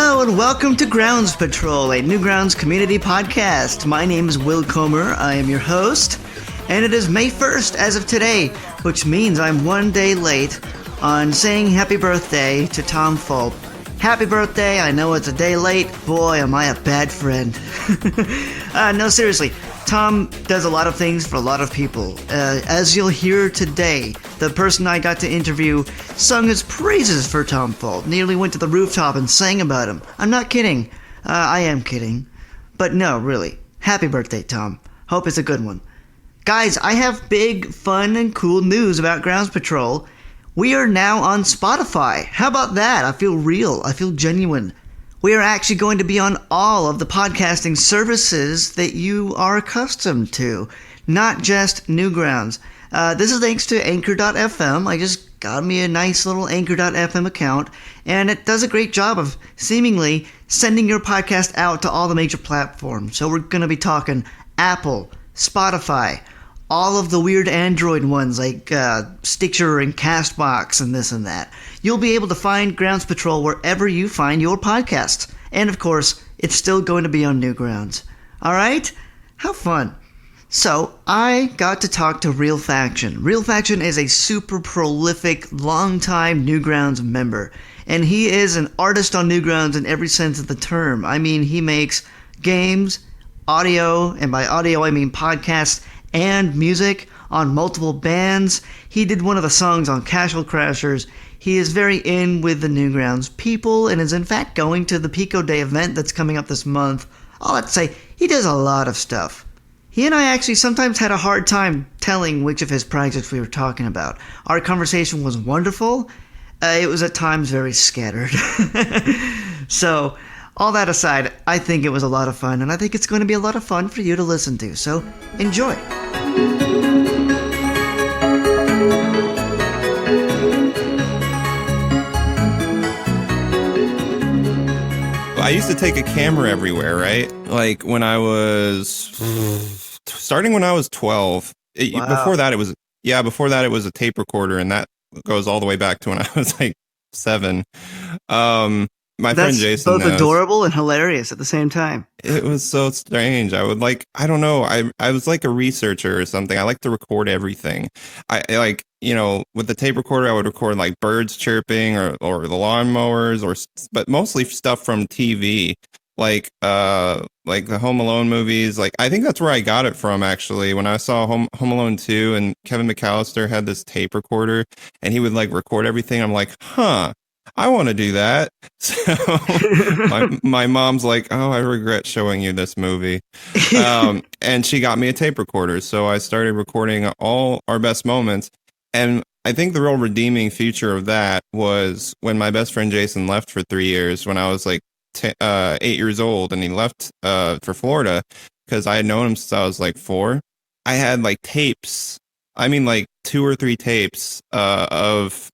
Hello and welcome to Grounds Patrol, a Newgrounds community podcast. My name is Will Comer, I am your host, and it is May 1st as of today, which means I'm one day late on saying happy birthday to Tom Fulp. Happy birthday, I know it's a day late, boy am I a bad friend. No, seriously, Tom does a lot of things for a lot of people. As you'll hear today, the person I got to interview sung his praises for Tom Fulp, nearly went to the rooftop and sang about him. I'm not kidding. I am kidding. But no, really. Happy birthday, Tom. Hope it's a good one. Guys, I have big, fun, and cool news about Grounds Patrol. We are now on Spotify. How about that? I feel real. I feel genuine. We are actually going to be on all of the podcasting services that you are accustomed to, not just Newgrounds. This is thanks to Anchor.fm. I just got me a nice little Anchor.fm account, and it does a great job of seemingly sending your podcast out to all the major platforms. So we're going to be talking Apple, Spotify, all of the weird Android ones like Stitcher and CastBox and this and that. You'll be able to find Grounds Patrol wherever you find your podcasts. And of course, it's still going to be on Newgrounds. Alright? How fun. So, I got to talk to RealFaction. RealFaction is a super prolific, long-time Newgrounds member. And he is an artist on Newgrounds in every sense of the term. I mean, he makes games, audio, and by audio I mean podcasts, and music on multiple bands. He did one of the songs on Casual Crashers. He is very in with the Newgrounds people and is in fact going to the Pico Day event that's coming up this month. All that to say, he does a lot of stuff. He and I actually sometimes had a hard time telling which of his projects we were talking about. Our conversation was wonderful. It was at times very scattered. So, all that aside, I think it was a lot of fun, and I think it's going to be a lot of fun for you to listen to. So, enjoy. I used to take a camera everywhere, right? Like when I was starting when I was 12. Wow. Before that it was a tape recorder, and that goes all the way back to when I was like 7. My friend Jason both adorable and hilarious at the same time. It was so strange. I would I don't know. I was like a researcher or something. I like to record everything. I like, with the tape recorder, I would record like birds chirping or the lawnmowers but mostly stuff from TV, like the Home Alone movies. Like, I think that's where I got it from, actually, when I saw Home Alone 2 and Kevin McAllister had this tape recorder and he would like record everything. I'm like, huh. I want to do that. So my mom's like, oh, I regret showing you this movie. And she got me a tape recorder. So I started recording all our best moments. And I think the real redeeming feature of that was when my best friend Jason left for 3 years when I was like 8 years old, and he left for Florida because I had known him since I was like 4. I had like tapes. I mean, like 2 or 3 tapes of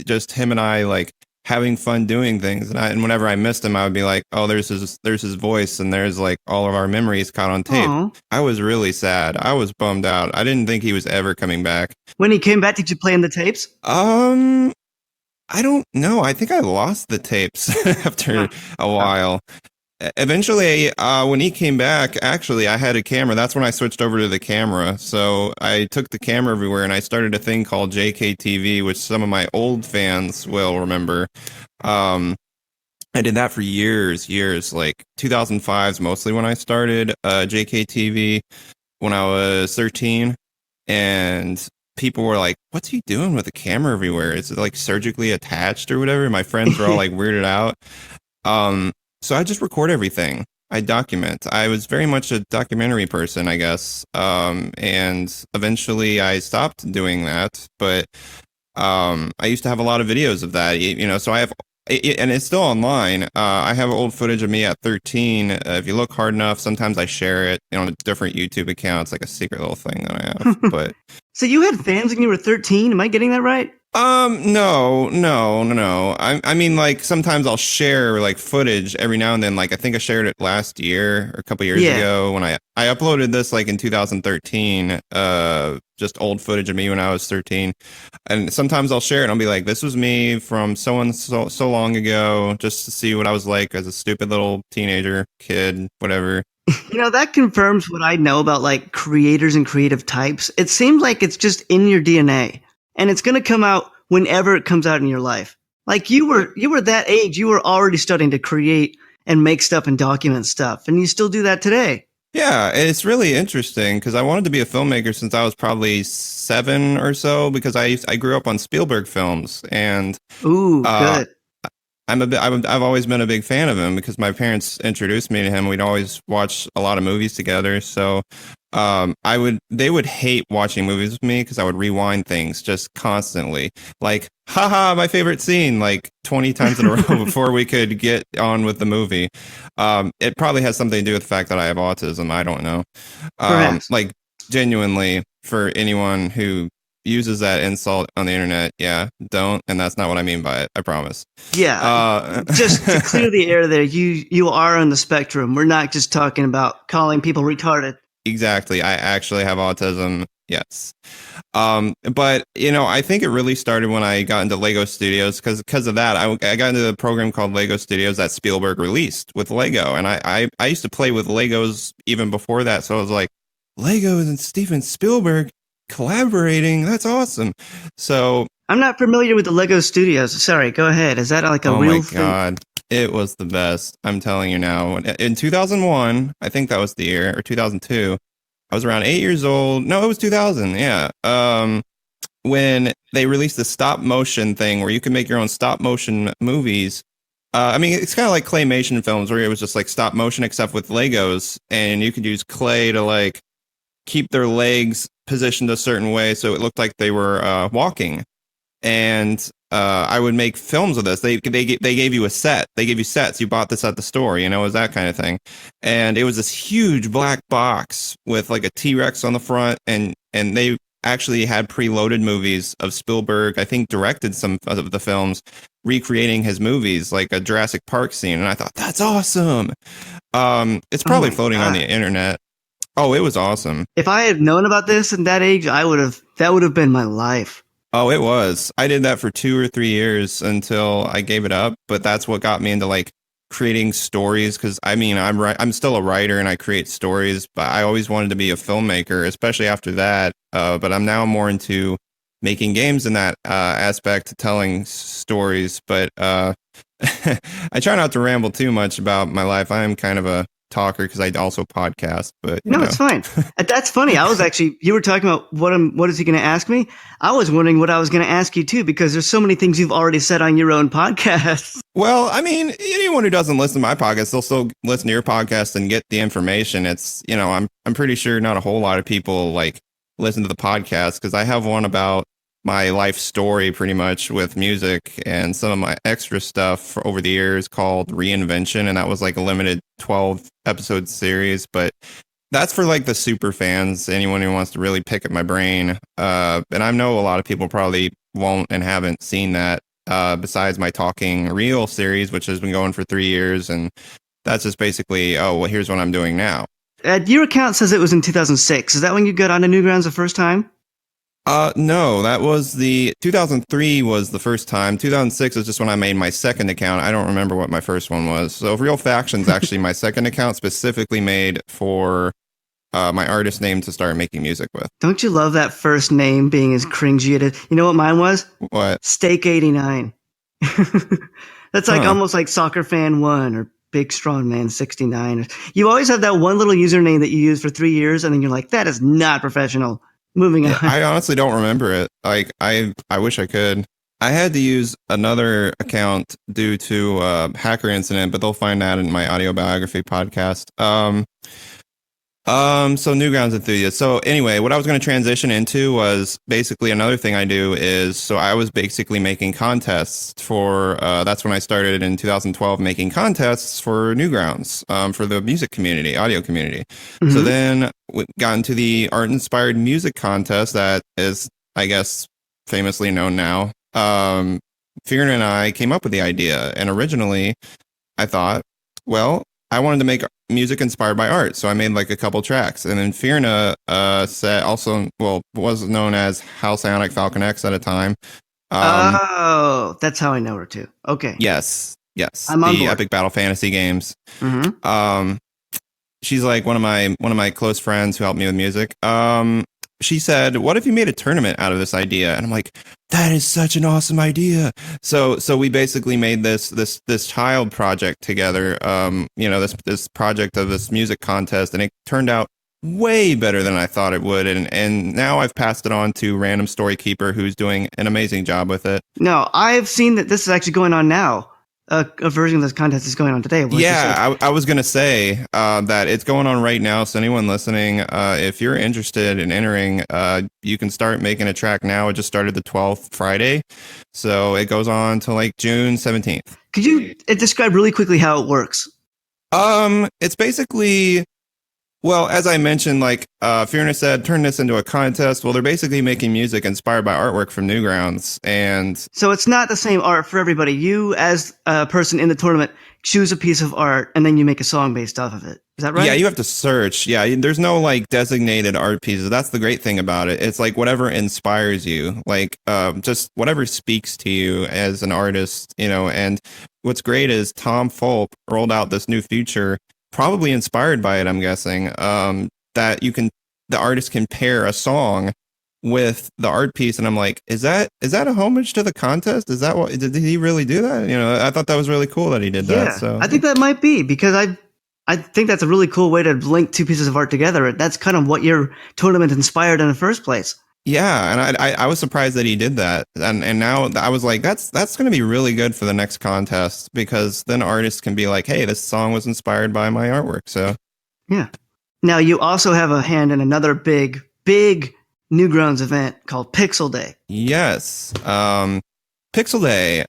just him and I like having fun doing things, and whenever I missed him, I would be like, oh, there's his voice, and there's like all of our memories caught on tape. Aww. I was really sad. I was bummed out. I didn't think he was ever coming back. When he came back, did you play in the tapes? I don't know. I think I lost the tapes after a while. Eventually, when he came back, actually, I had a camera. That's when I switched over to the camera. So I took the camera everywhere, and I started a thing called JKTV, which some of my old fans will remember. I did that for years, like 2005's mostly when I started JKTV when I was 13. And people were like, what's he doing with a camera everywhere? Is it like surgically attached or whatever? My friends were all like weirded out. So I just record everything. I document. I was very much a documentary person, I guess. And eventually I stopped doing that. But I used to have a lot of videos of that, so I have, and it's still online. I have old footage of me at 13. If you look hard enough, sometimes I share it on different YouTube accounts, like a secret little thing that I have. But so you had fans when you were 13? Am I getting that right? No. I mean, like sometimes I'll share like footage every now and then. Like I think I shared it last year or a couple years Yeah. ago when I uploaded this like in 2013. Just old footage of me when I was 13. And sometimes I'll share it. And I'll be like, "This was me from so long ago," just to see what I was like as a stupid little teenager, kid, whatever. That confirms what I know about like creators and creative types. It seems like it's just in your DNA and it's going to come out whenever it comes out in your life. Like you were that age, you were already starting to create and make stuff and document stuff, and you still do that today. Yeah, it's really interesting because I wanted to be a filmmaker since I was probably 7 or so because I grew up on Spielberg films and Ooh, uh, good. I've always been a big fan of him because my parents introduced me to him. We'd always watch a lot of movies together. So they would hate watching movies with me because I would rewind things just constantly. Like, haha, my favorite scene, like 20 times in a row before we could get on with the movie. It probably has something to do with the fact that I have autism. I don't know. Perhaps. Like genuinely for anyone who uses that insult on the internet, yeah, don't. And that's not what I mean by it. I promise. Yeah, just to clear the air there, you are on the spectrum. We're not just talking about calling people retarded. Exactly. I actually have autism. Yes. But I think it really started when I got into Lego Studios because of that. I got into a program called Lego Studios that Spielberg released with Lego, and I used to play with Legos even before that. So I was like, Legos and Steven Spielberg collaborating. That's awesome. So I'm not familiar with the Lego Studios. Sorry, go ahead. Is that like a oh my real thing? God. It was the best. I'm telling you now. In 2001, I think that was the year, or 2002, I was around 8 years old. No, it was 2000. Yeah. When they released the stop motion thing where you can make your own stop motion movies. I mean, it's kind of like claymation films where it was just like stop motion, except with Legos, and you could use clay to like keep their legs positioned a certain way so it looked like they were walking. And I would make films of this. They gave you a set. They gave you sets. You bought this at the store. It was that kind of thing. And it was this huge black box with like a T-Rex on the front, and they actually had preloaded movies of Spielberg. I think directed some of the films, recreating his movies, like a Jurassic Park scene. And I thought that's awesome. It's Oh probably my floating on the god! internet. Oh, it was awesome. If I had known about this at that age, that would have been my life. Oh, it was. I did that for 2 or 3 years until I gave it up. But that's what got me into like creating stories. Because I mean, I'm still a writer and I create stories. But I always wanted to be a filmmaker, especially after that. But I'm now more into making games in that aspect, telling stories. But I try not to ramble too much about my life. I am kind of a talker because I also podcast. But No, it's fine. That's funny. I was actually you were talking about what is he going to ask me? I was wondering what I was going to ask you too because there's so many things you've already said on your own podcast. Well, I mean, anyone who doesn't listen to my podcast, they'll still listen to your podcast and get the information. It's, I'm pretty sure not a whole lot of people like listen to the podcast because I have one about my life story pretty much with music and some of my extra stuff over the years called Reinvention. And that was like a limited 12 episode series, but that's for like the super fans, anyone who wants to really pick at my brain. And I know a lot of people probably won't and haven't seen that. Besides my Talking Real series, which has been going for 3 years. And that's just basically, oh, well, here's what I'm doing now. Your account says it was in 2006. Is that when you got onto Newgrounds the first time? No, that was 2003 was the first time. 2006 is just when I made my second account. I don't remember what my first one was. So RealFaction's actually my second account specifically made for my artist name to start making music with. Don't you love that first name being as cringy it is? You know what mine was? What? Steak 89. That's like almost like Soccer Fan 1 or Big Strong Man 69. You always have that one little username that you use for 3 years and then you're like, that is not professional. Moving on. I honestly don't remember it. Like I wish I could. I had to use another account due to a hacker incident, but they'll find that in my audio biography podcast. So Newgrounds enthusiast. So anyway, what I was going to transition into was basically another thing I do is, so I was basically making contests for, that's when I started in 2012 making contests for Newgrounds, for the music community, audio community. Mm-hmm. So then we got into the art inspired music contest that is, I guess, famously known now Fiona and I came up with the idea. And originally, I thought, well, I wanted to make music inspired by art, so I made like a couple tracks. And then Fiona said also, well, was known as Halcyonic Falcon X at a time. Oh, that's how I know her too. Okay. Yes, I'm on the board. Epic Battle Fantasy games. Mm-hmm. She's like one of my close friends who helped me with music. She said, "What if you made a tournament out of this idea?" And I'm like, "That is such an awesome idea." So we basically made this child project together. This project of this music contest, and it turned out way better than I thought it would. And now I've passed it on to Random Story Keeper, who's doing an amazing job with it. No, I've seen that this is actually going on now. A version of this contest is going on today. Yeah, I was going to say that it's going on right now. So anyone listening, if you're interested in entering, you can start making a track now. It just started the 12th Friday. So it goes on to like June 17th. Could you describe really quickly how it works? It's basically, well, as I mentioned, like Fiona said, turn this into a contest. Well, they're basically making music inspired by artwork from Newgrounds. And so it's not the same art for everybody. You, as a person in the tournament, choose a piece of art and then you make a song based off of it. Is that right? Yeah, you have to search. Yeah, there's no like designated art pieces. That's the great thing about it. It's like whatever inspires you, like just whatever speaks to you as an artist, And what's great is Tom Fulp rolled out this new feature, probably inspired by it, I'm guessing, that the artist can pair a song with the art piece. And I'm like, is that a homage to the contest? Is that what, did he really do that? I thought that was really cool that he did that. So I think that might be, because I think that's a really cool way to link two pieces of art together. That's kind of what your tournament inspired in the first place. Yeah, and I was surprised that he did that, and now I was like, that's going to be really good for the next contest, because then artists can be like, hey, this song was inspired by my artwork. So yeah. Now you also have a hand in another big Newgrounds event called Pixel Day. Yes, Pixel Day.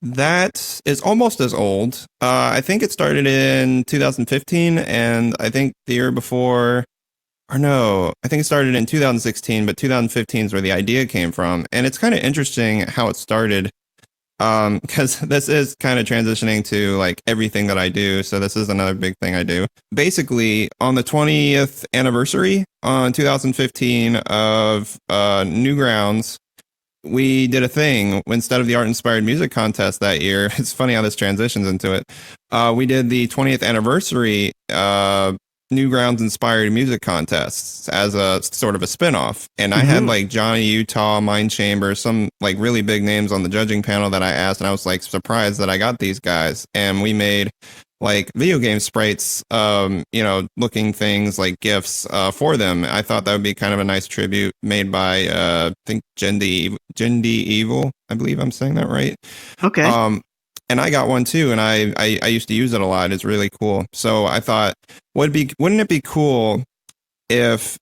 That is almost as old. I think it started in 2015, and I think the year before. Or no, I think it started in 2016, but 2015 is where the idea came from. And it's kind of interesting how it started, because this is kind of transitioning to like everything that I do. So this is another big thing I do. Basically, on the 20th anniversary on 2015 of Newgrounds, we did a thing instead of the art-inspired music contest that year. It's funny how this transitions into it. We did the 20th anniversary Newgrounds inspired music contests as a sort of a spinoff. And I had like Johnny Utah, Mind Chamber, some like really big names on the judging panel that I asked, and I was like surprised that I got these guys. And we made like video game sprites, looking things like GIFs for them. I thought that would be kind of a nice tribute made by I think Jindy Evil. I believe I'm saying that right. Okay. And I got one too, and I used to use it a lot. It's really cool. So I thought, wouldn't it be cool if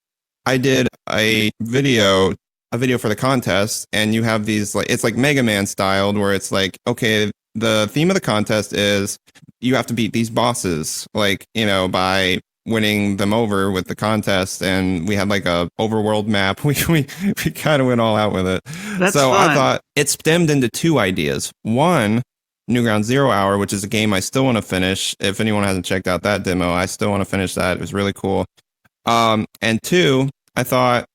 I did a video for the contest, and you have these like, it's like Mega Man styled, where it's like, okay, the theme of the contest is you have to beat these bosses, like, by winning them over with the contest. And we had like a overworld map. We kind of went all out with it. That's so fun. I thought it stemmed into two ideas. One, Newgrounds 0 Hour, which is a game I still want to finish. If anyone hasn't checked out that demo, I still want to finish that. It was really cool. And two, I thought,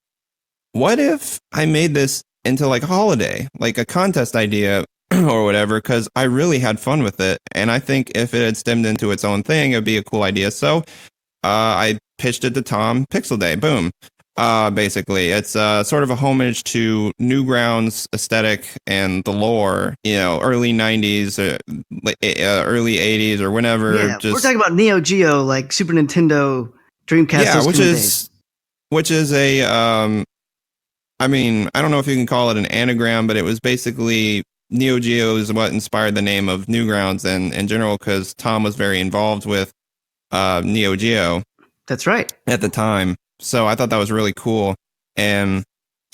what if I made this into like a holiday, like a contest idea or whatever, because I really had fun with it. And I think if it had stemmed into its own thing, it would be a cool idea. So I pitched it to Tom. Pixel Day, boom. Basically, it's sort of a homage to Newgrounds aesthetic and the lore, early 90s, early 80s, or whenever. Yeah, we're talking about Neo Geo, like Super Nintendo, Dreamcast. Yeah, which is a, I mean, I don't know if you can call it an anagram, but it was basically Neo Geo is what inspired the name of Newgrounds and in general, because Tom was very involved with Neo Geo. That's right. At the time. So I thought that was really cool. And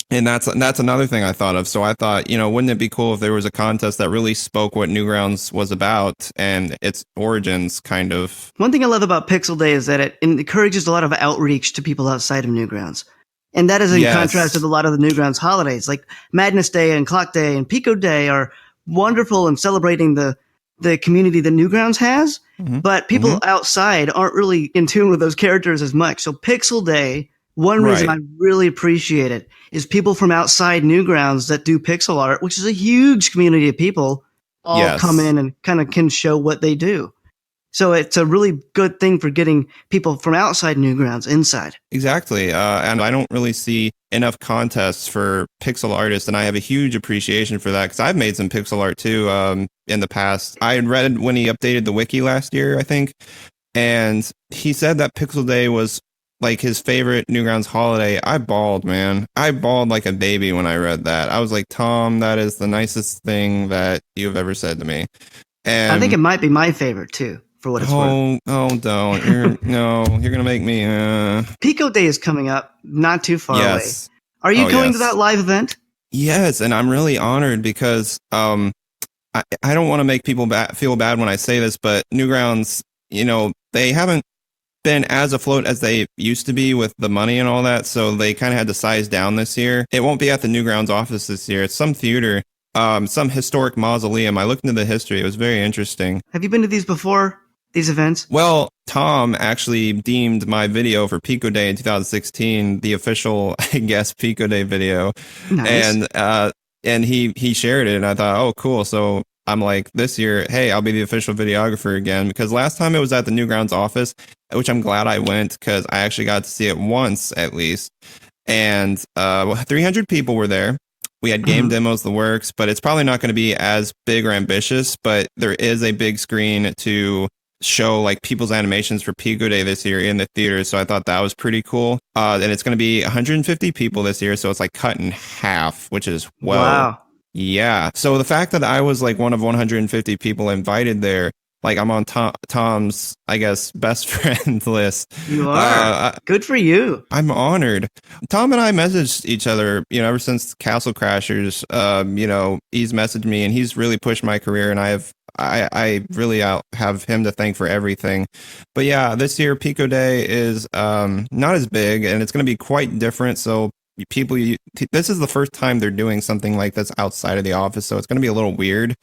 that's another thing I thought of. So I thought, wouldn't it be cool if there was a contest that really spoke what Newgrounds was about and its origins, kind of. One thing I love about Pixel Day is that it encourages a lot of outreach to people outside of Newgrounds. And that is in contrast Yes. with a lot of the Newgrounds holidays, like Madness Day and Clock Day and Pico Day are wonderful in celebrating the community that Newgrounds has. Hmm. But Hmm. people outside aren't really in tune with those characters as much. So Pixel Day, one reason Right. I really appreciate it is people from outside Newgrounds that do pixel art, which is a huge community of people, all come Yes. in and kind of can show what they do. So it's a really good thing for getting people from outside Newgrounds inside. Exactly. And I don't really see enough contests for pixel artists, and I have a huge appreciation for that because I've made some pixel art too in the past. I had read when he updated the wiki last year, I think, and he said that Pixel Day was like his favorite Newgrounds holiday. I bawled, man. I bawled like a baby when I read that. I was like, Tom, that is the nicest thing that you've ever said to me. I think And it might be my favorite too, for what it's worth. don't. You're gonna make me. Pico Day is coming up, not too far away. Yes. Are you Oh, going to yes. that live event? Yes, and I'm really honored because I don't want to make people feel bad when I say this, but Newgrounds, they haven't been as afloat as they used to be with the money and all that, so they kind of had to size down this year. It won't be at the Newgrounds office this year. It's some theater, some historic mausoleum. I looked into the history. It was very interesting. Have you been to these before? These events? Well, Tom actually deemed my video for Pico Day in 2016 the official, I guess, Pico Day video. Nice. And he shared it, and I thought, oh, cool. So I'm like, this year, hey, I'll be the official videographer again, because last time it was at the Newgrounds office, which I'm glad I went because I actually got to see it once at least. And 300 people were there. We had game demos, the works, but it's probably not going to be as big or ambitious, but there is a big screen to show like people's animations for Pico Day this year in the theater. So I thought that was pretty cool. And it's going to be 150 people this year. So it's like cut in half, which is, whoa. Wow. Yeah. So the fact that I was like one of 150 people invited there, like I'm on Tom's, I guess, best friend list. You are. Good for you. I'm honored. Tom and I messaged each other, ever since Castle Crashers. He's messaged me and he's really pushed my career, and I really have him to thank for everything. But yeah, this year Pico Day is not as big, and it's going to be quite different. So this is the first time they're doing something like this outside of the office, so it's going to be a little weird,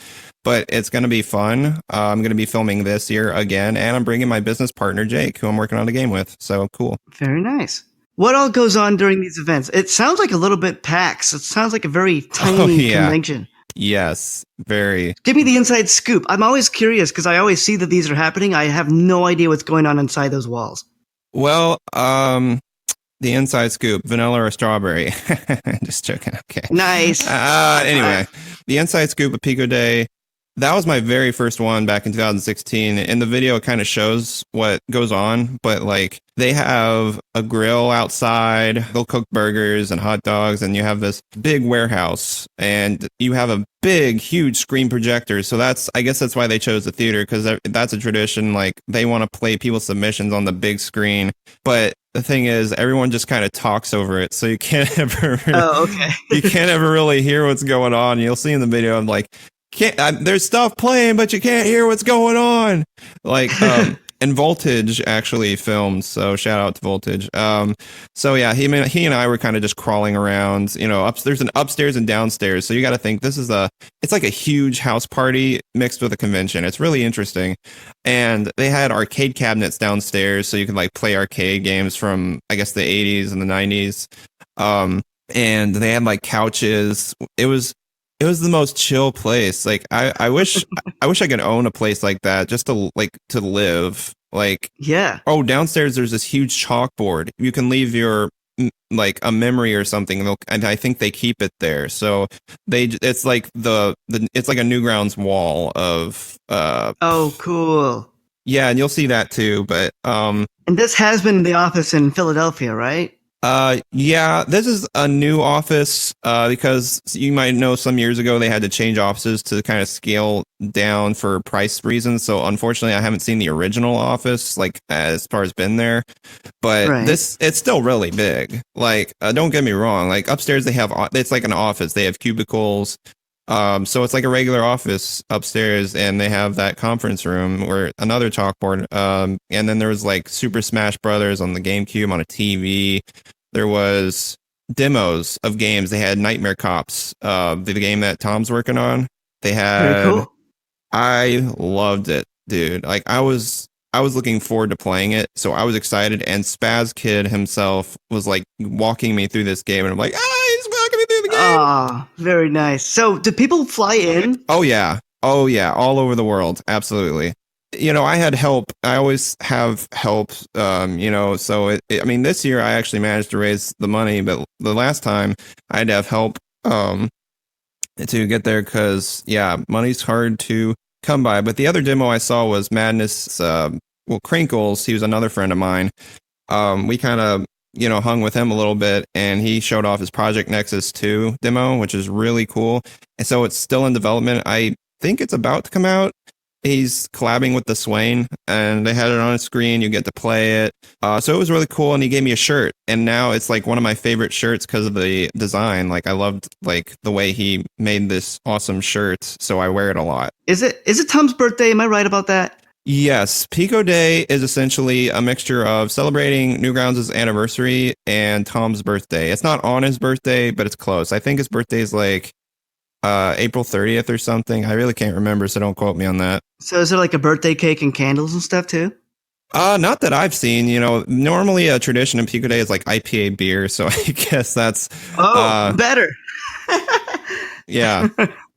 but it's going to be fun. I'm going to be filming this year again, and I'm bringing my business partner Jake, who I'm working on a game with. So cool. Very nice. What all goes on during these events? It sounds like a little bit PAX. It sounds like a very tiny convention. Yes, very. Give me the inside scoop. I'm always curious because I always see that these are happening. I have no idea what's going on inside those walls. Well, the inside scoop, vanilla or strawberry? Just joking. Okay. Nice. Anyway, the inside scoop of Pico Day, that was my very first one back in 2016. In the video, it kind of shows what goes on, but like they have a grill outside. They'll cook burgers and hot dogs, and you have this big warehouse, and you have a big, huge screen projector. So I guess that's why they chose the theater, because that's a tradition. Like they want to play people's submissions on the big screen, but the thing is, everyone just kind of talks over it, so you can't ever. You can't ever really hear what's going on. You'll see in the video, I'm like, there's stuff playing, but you can't hear what's going on. Like, and Voltage actually filmed, so shout out to Voltage. So yeah, he and I were kind of just crawling around. There's an upstairs and downstairs, so you got to think it's like a huge house party mixed with a convention. It's really interesting, and they had arcade cabinets downstairs, so you can like play arcade games from I guess the 80s and the 90s. And they had like couches. It was the most chill place. Like I wish I could own a place like that just to live. Like, yeah. Oh, downstairs there's this huge chalkboard. You can leave your like a memory or something, and I think they keep it there. So it's like it's like a Newgrounds wall of oh, cool. Yeah, and you'll see that too. But and this has been the office in Philadelphia, right? Yeah, this is a new office, because you might know some years ago they had to change offices to kind of scale down for price reasons. So unfortunately, I haven't seen the original office, like as far as been there, but it's still really big. Like, don't get me wrong. Like upstairs, it's like an office. They have cubicles. So it's like a regular office upstairs, and they have that conference room or another chalkboard. And then there was like Super Smash Brothers on the GameCube on a TV. There was demos of games. They had Nightmare Cops, the game that Tom's working on. They Very had. cool. I loved it, dude. Like I was looking forward to playing it, so I was excited. And Spaz Kid himself was like walking me through this game, and I'm like, he's walking me through the game. Ah, very nice. So, do people fly in? Oh yeah, all over the world, absolutely. You know, I had help. I always have help. You know, so I mean, this year I actually managed to raise the money, but the last time I had to have help to get there because yeah, money's hard to come by. But the other demo I saw was Madness. Crinkles. He was another friend of mine. We kind of hung with him a little bit, and he showed off his Project Nexus 2 demo, which is really cool. And so it's still in development. I think it's about to come out. He's collabing with the Swain, and they had it on a screen. You get to play it. So it was really cool, and he gave me a shirt, and now it's like one of my favorite shirts because of the design. Like I loved like the way he made this awesome shirt, so I wear it a lot. Is it Tom's birthday? Am I right about that? Yes, Pico Day is essentially a mixture of celebrating Newgrounds' anniversary and Tom's birthday. It's not on his birthday, but it's close. I think his birthday is like April 30th or something. I really can't remember, so don't quote me on that. So is there like a birthday cake and candles and stuff too? Not that I've seen. Normally a tradition in Pico Day is like IPA beer, so I guess that's better. Yeah.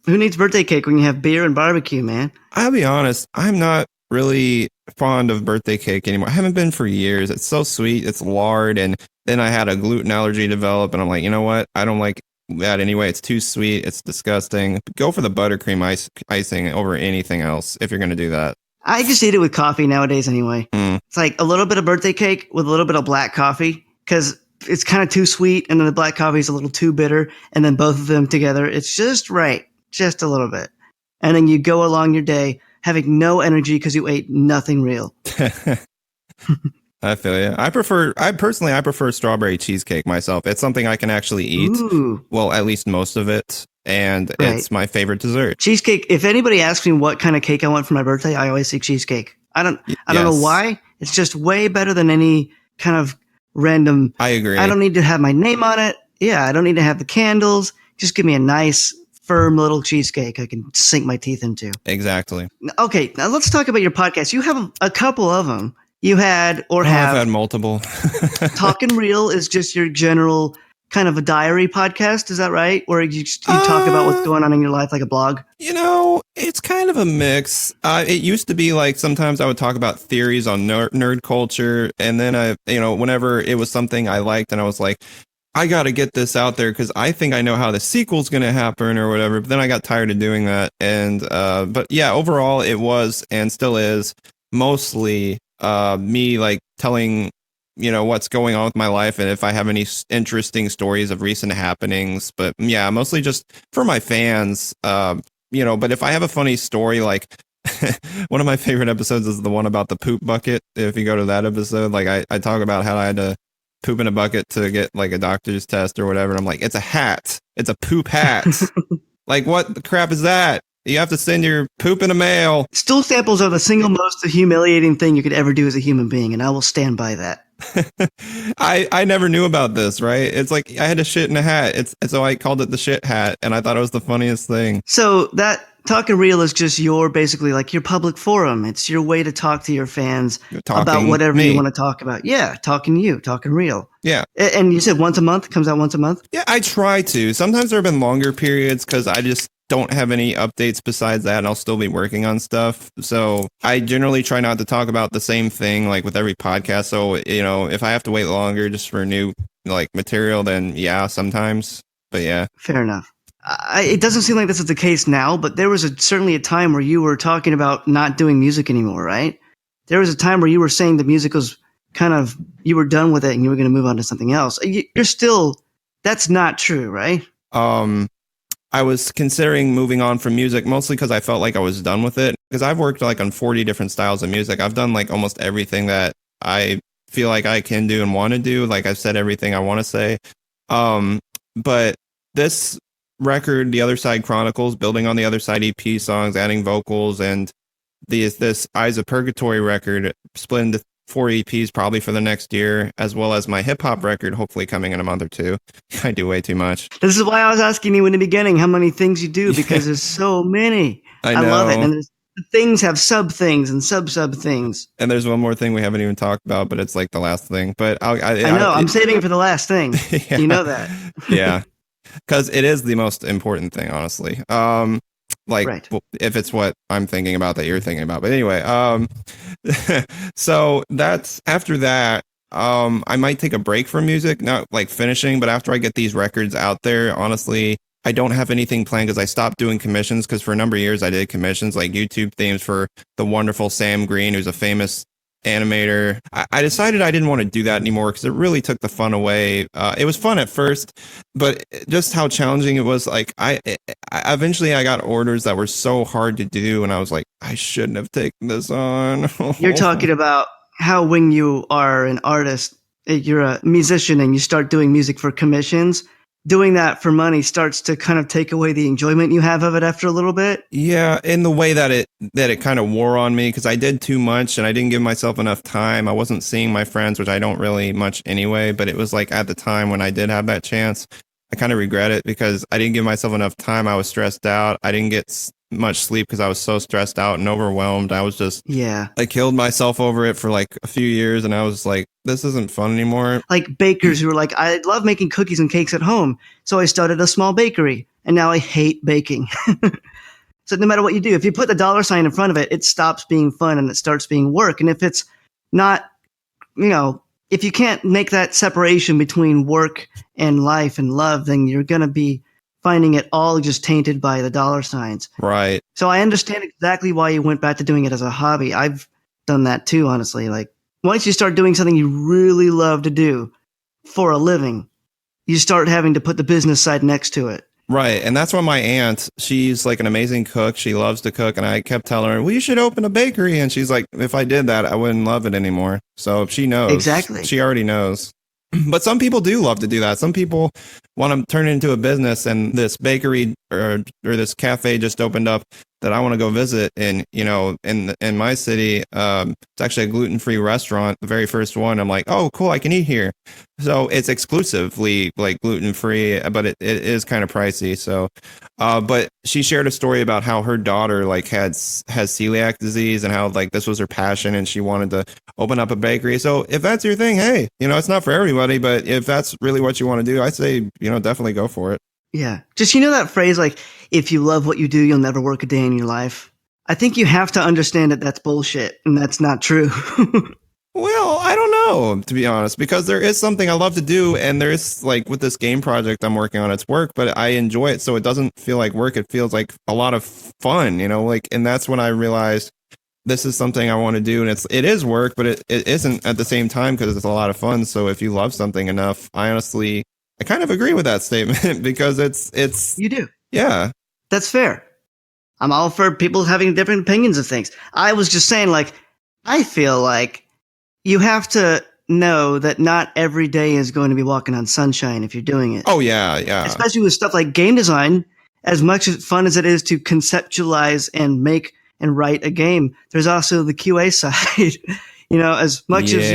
Who needs birthday cake when you have beer and barbecue, man? I'll be honest, I'm not really fond of birthday cake anymore. I haven't been for years. It's so sweet. It's lard, and then I had a gluten allergy develop, and I'm like, you know what? I don't like that anyway. It's too sweet. It's disgusting. Go for the buttercream icing over anything else if you're going to do that. I just eat it with coffee nowadays anyway. It's like a little bit of birthday cake with a little bit of black coffee because it's kind of too sweet, and then the black coffee is a little too bitter, and then both of them together, it's just right. Just a little bit. And then you go along your day having no energy because you ate nothing real. I feel you. I prefer strawberry cheesecake myself. It's something I can actually eat. Ooh. Well, at least most of it. And It's my favorite dessert. Cheesecake. If anybody asks me what kind of cake I want for my birthday, I always say cheesecake. I don't know why. It's just way better than any kind of random. I agree. I don't need to have my name on it. Yeah, I don't need to have the candles. Just give me a nice, firm little cheesecake I can sink my teeth into. Exactly. Okay, now let's talk about your podcast. You have a couple of them. You had I've had multiple. Talkin' Real is just your general kind of a diary podcast. Is that right? Where you talk about what's going on in your life like a blog? It's kind of a mix. It used to be like sometimes I would talk about theories on nerd culture. And then whenever it was something I liked and I was like, I got to get this out there because I think I know how the sequel's going to happen or whatever. But then I got tired of doing that. And but yeah, overall it was and still is mostly me like telling what's going on with my life and if I have any interesting stories of recent happenings. But yeah, mostly just for my fans. But if I have a funny story, like one of my favorite episodes is the one about the poop bucket. If you go to that episode, like I talk about how I had to poop in a bucket to get like a doctor's test or whatever. And I'm like, it's a hat. It's a poop hat. Like, what the crap is that? You have to send your poop in a mail. Stool samples are the single most humiliating thing you could ever do as a human being, and I will stand by that. I never knew about this, right? It's like I had to shit in a hat. So I called it the shit hat, and I thought it was the funniest thing. So that Talkin' Real is just basically like your public forum. It's your way to talk to your fans about whatever you want to talk about. Yeah, Talkin' Real. Yeah. And you said once a month? Comes out once a month? Yeah, I try to. Sometimes there have been longer periods because I just don't have any updates besides that, and I'll still be working on stuff. So I generally try not to talk about the same thing like with every podcast. So, if I have to wait longer just for new like material, then yeah, sometimes. But yeah. Fair enough. It doesn't seem like this is the case now, but there was certainly a time where you were talking about not doing music anymore, right? There was a time where you were saying the music was you were done with it and you were going to move on to something else. You're still, that's not true, right? I was considering moving on from music mostly because I felt like I was done with it. Because I've worked like on 40 different styles of music. I've done like almost everything that I feel like I can do and want to do. Like I've said everything I want to say. But this record, The Other Side Chronicles, building on the Other Side EP songs, adding vocals, and this Eyes of Purgatory record split into 4 EPs probably for the next year, as well as my hip hop record, hopefully coming in a month or two. I do way too much. This is why I was asking you in the beginning how many things you do, because there's so many. I I love it. know. And things have sub things and sub things. And there's one more thing we haven't even talked about, but it's like the last thing. But I know. I'm saving it for the last thing. Yeah. You know that. Yeah. Because it is the most important thing, honestly. Right. If it's what I'm thinking about that you're thinking about. But anyway, so that's after that. I might take a break from music, not like finishing, but after I get these records out there, honestly, I don't have anything planned because I stopped doing commissions, because for a number of years I did commissions like YouTube themes for the wonderful Sam Green, who's a famous animator. I decided I didn't want to do that anymore because it really took the fun away. It was fun at first, but just how challenging it was. Like I eventually I got orders that were so hard to do, and I was like, I shouldn't have taken this on. You're talking about how when you are an artist, you're a musician and you start doing music for commissions, doing that for money starts to kind of take away the enjoyment you have of it after a little bit. Yeah, in the way that it kind of wore on me, because I did too much and I didn't give myself enough time. I wasn't seeing my friends, which I don't really much anyway, but it was like at the time when I did have that chance, I kind of regret it because I didn't give myself enough time. I was stressed out. I didn't get much sleep because I was so stressed out and overwhelmed. I was just, I killed myself over it for like a few years, and I was like, this isn't fun anymore. Like bakers who were like, I love making cookies and cakes at home, so I started a small bakery, and now I hate baking. So no matter what you do, if you put the dollar sign in front of it, it stops being fun and it starts being work. And if it's not, if you can't make that separation between work and life and love, then you're going to be finding it all just tainted by the dollar signs. Right. So I understand exactly why you went back to doing it as a hobby. I've done that too, honestly. Like once you start doing something you really love to do for a living, you start having to put the business side next to it. Right. And that's why my aunt, she's like an amazing cook. She loves to cook. And I kept telling her, well, you should open a bakery. And she's like, if I did that, I wouldn't love it anymore. So she knows. Exactly. She already knows. But some people do love to do that. Some people want to turn it into a business, and this bakery or this cafe just opened up that I want to go visit. And, in my city, it's actually a gluten-free restaurant, the very first one. I'm like, oh, cool, I can eat here. So it's exclusively like gluten-free, but it is kind of pricey. So, but she shared a story about how her daughter has celiac disease and how like this was her passion and she wanted to open up a bakery. So if that's your thing, hey, it's not for everybody, but if that's really what you want to do, I say, definitely go for it. Yeah. Just, that phrase, like, if you love what you do, you'll never work a day in your life. I think you have to understand that that's bullshit and that's not true. Well, I don't know, to be honest, because there is something I love to do. And there's like with this game project I'm working on, it's work, but I enjoy it. So it doesn't feel like work. It feels like a lot of fun, and that's when I realized this is something I want to do. And it is work, but it isn't at the same time because it's a lot of fun. So if you love something enough, I kind of agree with that statement because it's. You do. Yeah. That's fair. I'm all for people having different opinions of things. I was just saying, like, I feel like you have to know that not every day is going to be walking on sunshine if you're doing it. Oh, yeah, yeah. Especially with stuff like game design, as much fun as it is to conceptualize and make and write a game, there's also the QA side. As much as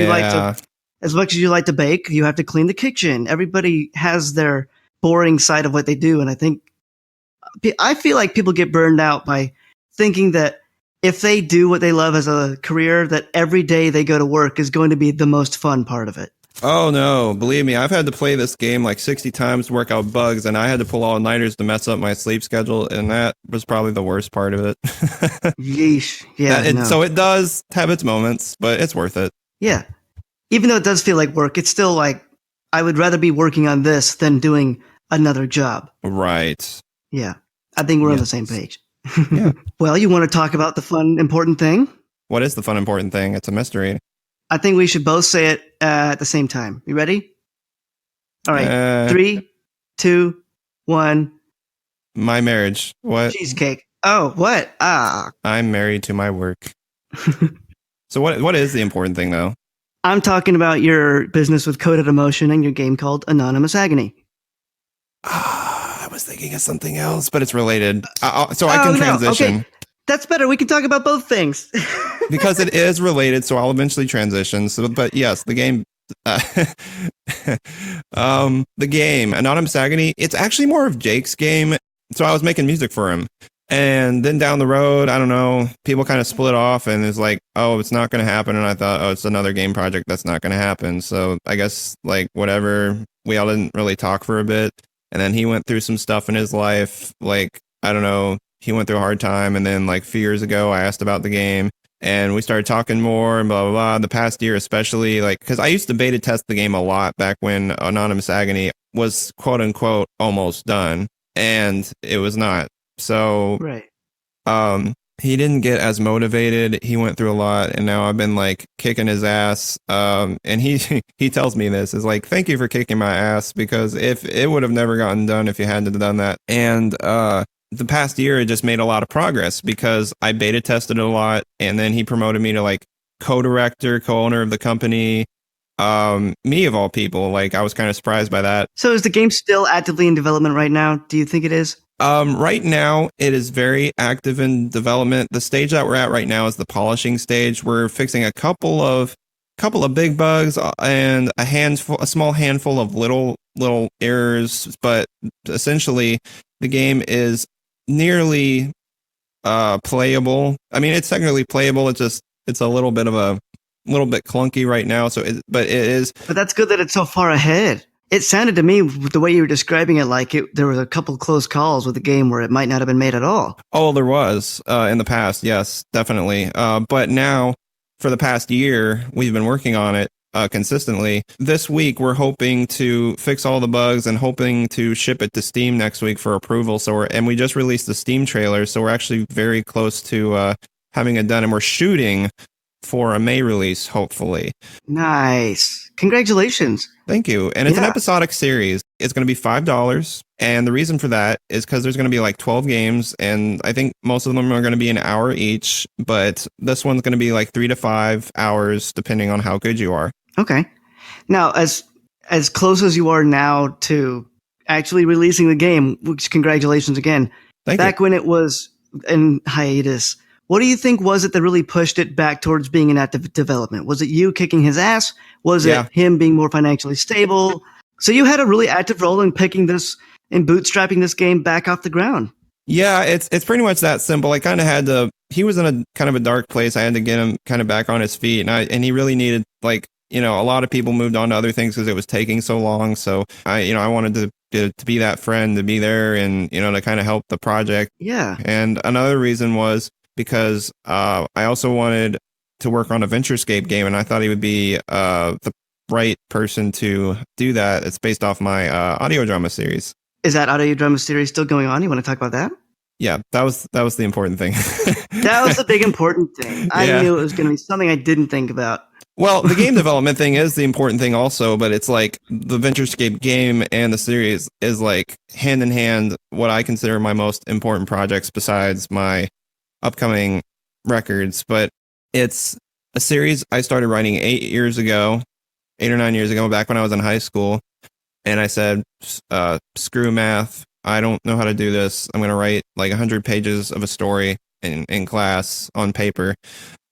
you like to bake, you have to clean the kitchen. Everybody has their boring side of what they do. And I feel like people get burned out by thinking that if they do what they love as a career, that every day they go to work is going to be the most fun part of it. Oh, no. Believe me, I've had to play this game like 60 times to work out bugs, and I had to pull all-nighters to mess up my sleep schedule, and that was probably the worst part of it. Yeesh. Yeah. So it does have its moments, but it's worth it. Yeah. Even though it does feel like work, it's still like, I would rather be working on this than doing another job. Right. Yeah. I think we're on the same page. Yeah. Well, you want to talk about the fun, important thing? What is the fun, important thing? It's a mystery. I think we should both say it at the same time. You ready? All right. 3, 2, 1. My marriage. What? Cheesecake. Oh, what? I'm married to my work. So what is the important thing, though? I'm talking about your business with Coded Emotion and your game called Anonymous Agony. I was thinking of something else, but it's related. So I can transition. Okay. That's better. We can talk about both things. because it is related, so I'll eventually transition. So, but yes, the game, uh, the game, Anonymous Agony, it's actually more of Jake's game. So I was making music for him. And then down the road, I don't know, people kind of split off and it's like, oh, it's not going to happen. And I thought, oh, it's another game project that's not going to happen. So I guess like whatever, we all didn't really talk for a bit. And then he went through some stuff in his life. Like, I don't know, he went through a hard time. And then like a few years ago, I asked about the game and we started talking more and blah, blah, blah. The past year, especially like, because I used to beta test the game a lot back when Anonymous Agony was quote unquote almost done. And it was not. So Right. he didn't get as motivated. He went through a lot, and now I've been like kicking his ass. And he tells me this is like, thank you for kicking my ass, because if it would have never gotten done if you hadn't have done that. And the past year it just made a lot of progress because I beta tested it a lot, and then he promoted me to like co-director, co-owner of the company. Me of all people, like I was kind of surprised by that. So is the game still actively in development right now? Do you think it is? Right now, it is very active in development. The stage that we're at right now is the polishing stage. We're fixing a couple of big bugs and a small handful of little errors, but essentially, the game is nearly playable. I mean, it's technically playable. It's a little bit clunky right now. But it is. But that's good that it's so far ahead. It sounded to me, the way you were describing it, like there was a couple close calls with the game where it might not have been made at all. Oh, there was in the past. Yes, definitely. But now, for the past year, we've been working on it consistently. This week, we're hoping to fix all the bugs and hoping to ship it to Steam next week for approval. And we just released the Steam trailer, so we're actually very close to having it done, and we're shooting for a May release, hopefully. Nice. Congratulations. Thank you. And it's an episodic series. It's going to be $5. And the reason for that is because there's going to be like 12 games. And I think most of them are going to be an hour each. But this one's going to be like 3 to 5 hours, depending on how good you are. Okay. Now, as close as you are now to actually releasing the game, which congratulations again. Thank Back you. when it was in hiatus, what do you think was it that really pushed it back towards being in active development? Was it you kicking his ass? Was it him being more financially stable? So you had a really active role in picking this and bootstrapping this game back off the ground. Yeah, it's pretty much that simple. I kind of had to. He was in a kind of a dark place. I had to get him kind of back on his feet, and he really needed, like, a lot of people moved on to other things because it was taking so long. So I wanted to be that friend, to be there, and to kind of help the project. Yeah. And another reason was because I also wanted to work on a VentureScape game, and I thought he would be the right person to do that. It's based off my audio drama series. Is that audio drama series still going on? You want to talk about that? Yeah, that was the important thing. That was the big important thing. I knew it was going to be something I didn't think about. Well, the game development thing is the important thing also, but it's like the VentureScape game and the series is like hand in hand what I consider my most important projects besides my upcoming records. But it's a series I started writing 8 or 9 years ago, back when I was in high school. And I said, screw math. I don't know how to do this. I'm going to write like 100 pages of a story in class on paper.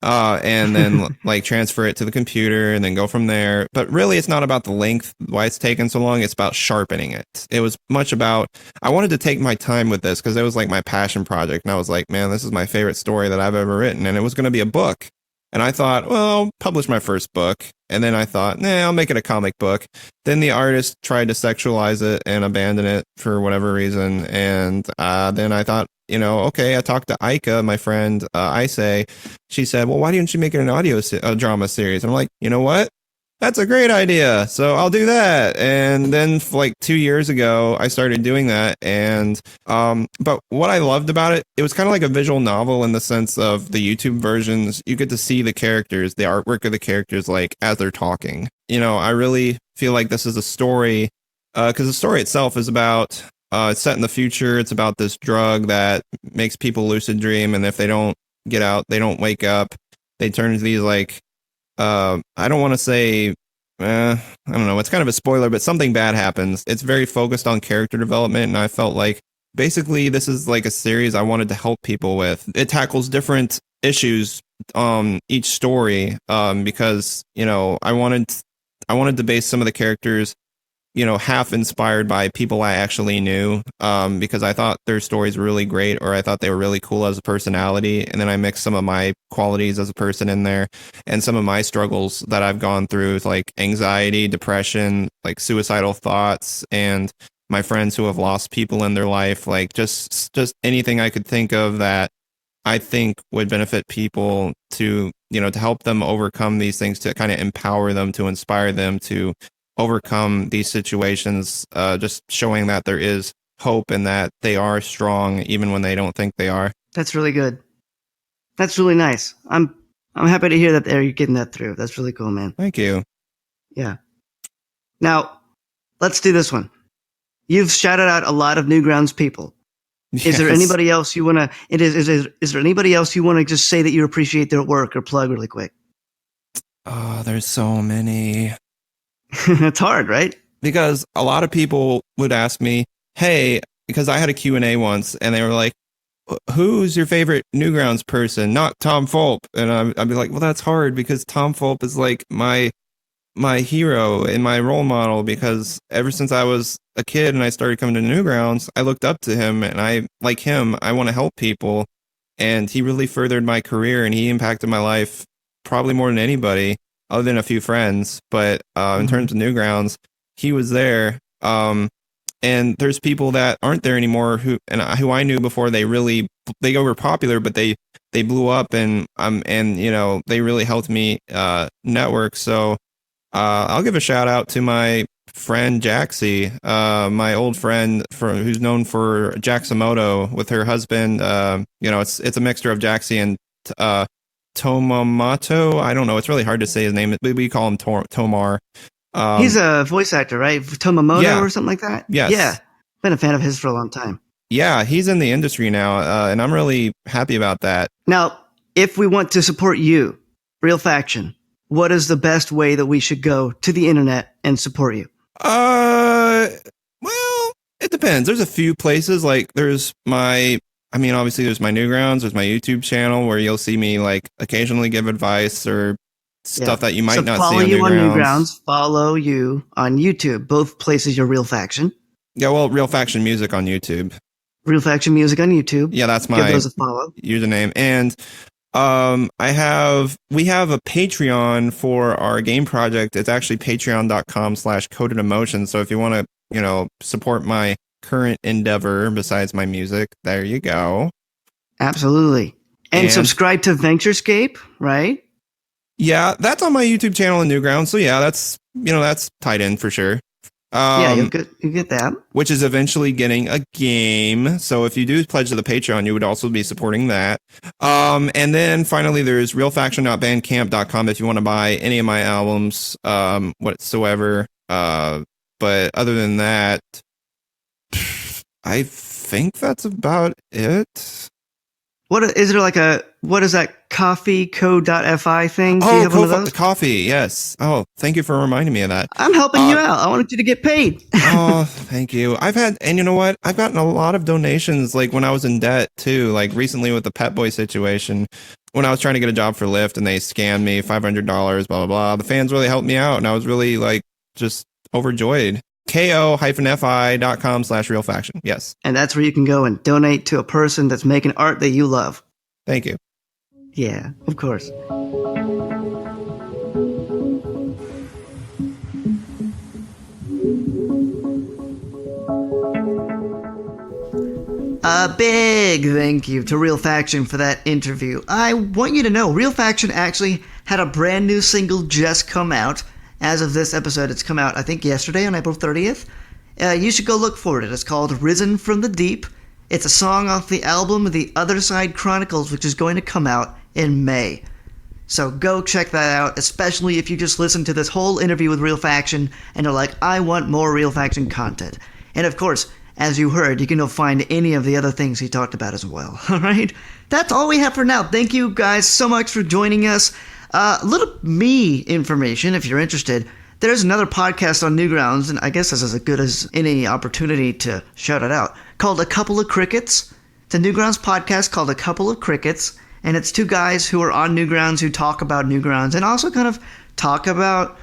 And then like transfer it to the computer and then go from there. But really, it's not about the length, why it's taken so long. It's about sharpening it. It was much about, I wanted to take my time with this because it was like my passion project. And I was like, man, this is my favorite story that I've ever written. And it was going to be a book. And I thought, well, I'll publish my first book. And then I thought, I'll make it a comic book. Then the artist tried to sexualize it and abandon it for whatever reason. And then I thought, okay, I talked to Aika, my friend, Ise. She said, well, why didn't you make it an audio drama series? And I'm like, you know what? That's a great idea. So I'll do that. And then like 2 years ago, I started doing that. And, but what I loved about it, it was kind of like a visual novel in the sense of the YouTube versions. You get to see the characters, the artwork of the characters, like as they're talking. I really feel like this is a story, because the story itself is about, it's set in the future. It's about this drug that makes people lucid dream. And if they don't get out, they don't wake up, they turn into these like, I don't want to say, I don't know, it's kind of a spoiler, but something bad happens. It's very focused on character development, and I felt like basically this is like a series I wanted to help people with. It tackles different issues each story because, you know, I wanted to base some of the characters, you know, half inspired by people I actually knew because I thought their stories were really great, or I thought they were really cool as a personality. And then I mixed some of my qualities as a person in there and some of my struggles that I've gone through, like anxiety, depression, like suicidal thoughts, and my friends who have lost people in their life, like just anything I could think of that I think would benefit people to, you know, to help them overcome these things, to kind of empower them, to inspire them to overcome these situations, just showing that there is hope and that they are strong even when they don't think they are. That's really good. That's really nice. I'm happy to hear that you're getting that through. That's really cool, man. Thank you. Yeah. Now, let's do this one. You've shouted out a lot of Newgrounds people. Yes. Is there anybody else you want to? Is there anybody else you want to just say that you appreciate their work or plug really quick? Oh, there's so many. It's hard, right? Because a lot of people would ask me, "Hey," because I had a Q&A once, and they were like, "Who's your favorite Newgrounds person?" Not Tom Fulp, and I'd be like, "Well, that's hard because Tom Fulp is like my hero and my role model, because ever since I was a kid and I started coming to Newgrounds, I looked up to him, and I like him. I want to help people, and he really furthered my career, and he impacted my life probably more than anybody, other than a few friends. But in terms of Newgrounds, he was there. And there's people that aren't there anymore who I knew before they were popular, but they blew up, and you know, they really helped me network. So I'll give a shout out to my friend Jaxie, my old friend who's known for Jaximoto with her husband. You know, it's a mixture of Jaxie and Tomomato. I don't know. It's really hard to say his name. We call him Tomar. He's a voice actor, right? Tomomoto or something like that? Yes. Yeah. Been a fan of his for a long time. Yeah, he's in the industry now, and I'm really happy about that. Now, if we want to support you, RealFaction, what is the best way that we should go to the internet and support you? Well, it depends. There's a few places. Like obviously there's my Newgrounds, there's my YouTube channel where you'll see me like occasionally give advice or stuff that you might not see on Newgrounds. Follow you on Newgrounds, follow you on YouTube. Both places are RealFaction. Yeah, well, RealFaction Music on YouTube. RealFaction Music on YouTube. Yeah, that's my give those a follow. Username. And we have a Patreon for our game project. It's actually patreon.com/coded emotions. So if you want to, you know, support my current endeavor besides my music, there you go. Absolutely. And subscribe to Venturescape, right? Yeah, that's on my YouTube channel and Newgrounds. So yeah, that's tied in for sure. Yeah, you get that. Which is eventually getting a game. So if you do pledge to the Patreon, you would also be supporting that. And then finally, there's realfaction.bandcamp.com if you want to buy any of my albums whatsoever. But other than that, I think that's about it. What is that coffee.co.fi thing? Do you have one of those? Coffee, yes. Oh, thank you for reminding me of that. I'm helping you out. I wanted you to get paid. Oh, thank you. And you know what? I've gotten a lot of donations, like when I was in debt too, like recently with the Pet Boy situation, when I was trying to get a job for Lyft and they scammed me $500, blah, blah, blah. The fans really helped me out, and I was really like just overjoyed. ko-fi.com/realfaction. Yes. And that's where you can go and donate to a person that's making art that you love. Thank you. Yeah, of course. A big thank you to RealFaction for that interview. I want you to know, RealFaction actually had a brand new single just come out. As of this episode, it's come out, I think, yesterday on April 30th. You should go look for it. It's called Risen from the Deep. It's a song off the album The Other Side Chronicles, which is going to come out in May. So go check that out, especially if you just listened to this whole interview with RealFaction and are like, I want more RealFaction content. And of course, as you heard, you can go find any of the other things he talked about as well. Alright? That's all we have for now. Thank you guys so much for joining us. Little me information, if you're interested. There's another podcast on Newgrounds, and I guess this is as good as any opportunity to shout it out, called A Couple of Crickets. It's a Newgrounds podcast called A Couple of Crickets, and it's two guys who are on Newgrounds who talk about Newgrounds and also kind of talk about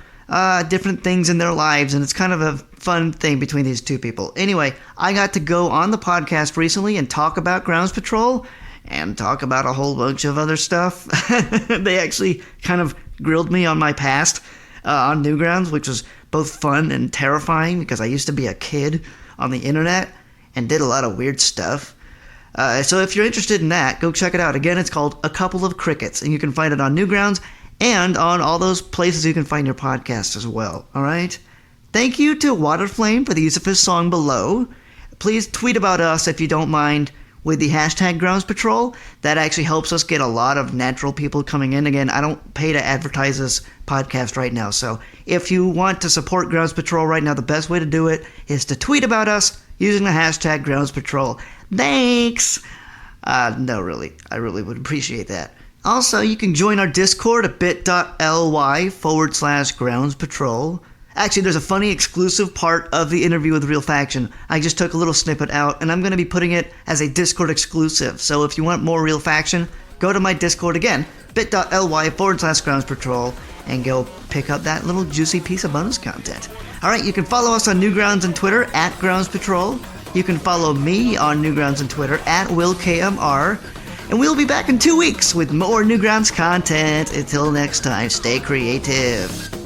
different things in their lives, and it's kind of a fun thing between these two people. Anyway, I got to go on the podcast recently and talk about Grounds Patrol and talk about a whole bunch of other stuff. They actually kind of grilled me on my past on Newgrounds, which was both fun and terrifying because I used to be a kid on the internet and did a lot of weird stuff. So if you're interested in that, go check it out. Again, it's called A Couple of Crickets, and you can find it on Newgrounds and on all those places you can find your podcast as well. All right? Thank you to Waterflame for the use of his song Below. Please tweet about us if you don't mind with the hashtag Grounds Patrol. That actually helps us get a lot of natural people coming in. Again, I don't pay to advertise this podcast right now, so if you want to support Grounds Patrol right now, the best way to do it is to tweet about us using the hashtag Grounds Patrol. Thanks! No, really. I really would appreciate that. Also, you can join our Discord at bit.ly/Grounds Patrol. Actually, there's a funny exclusive part of the interview with RealFaction. I just took a little snippet out, and I'm going to be putting it as a Discord exclusive. So if you want more RealFaction, go to my Discord again, bit.ly/Grounds Patrol, and go pick up that little juicy piece of bonus content. Alright, you can follow us on Newgrounds and Twitter at Grounds Patrol. You can follow me on Newgrounds and Twitter at WillKMR. And we'll be back in 2 weeks with more Newgrounds content. Until next time, stay creative.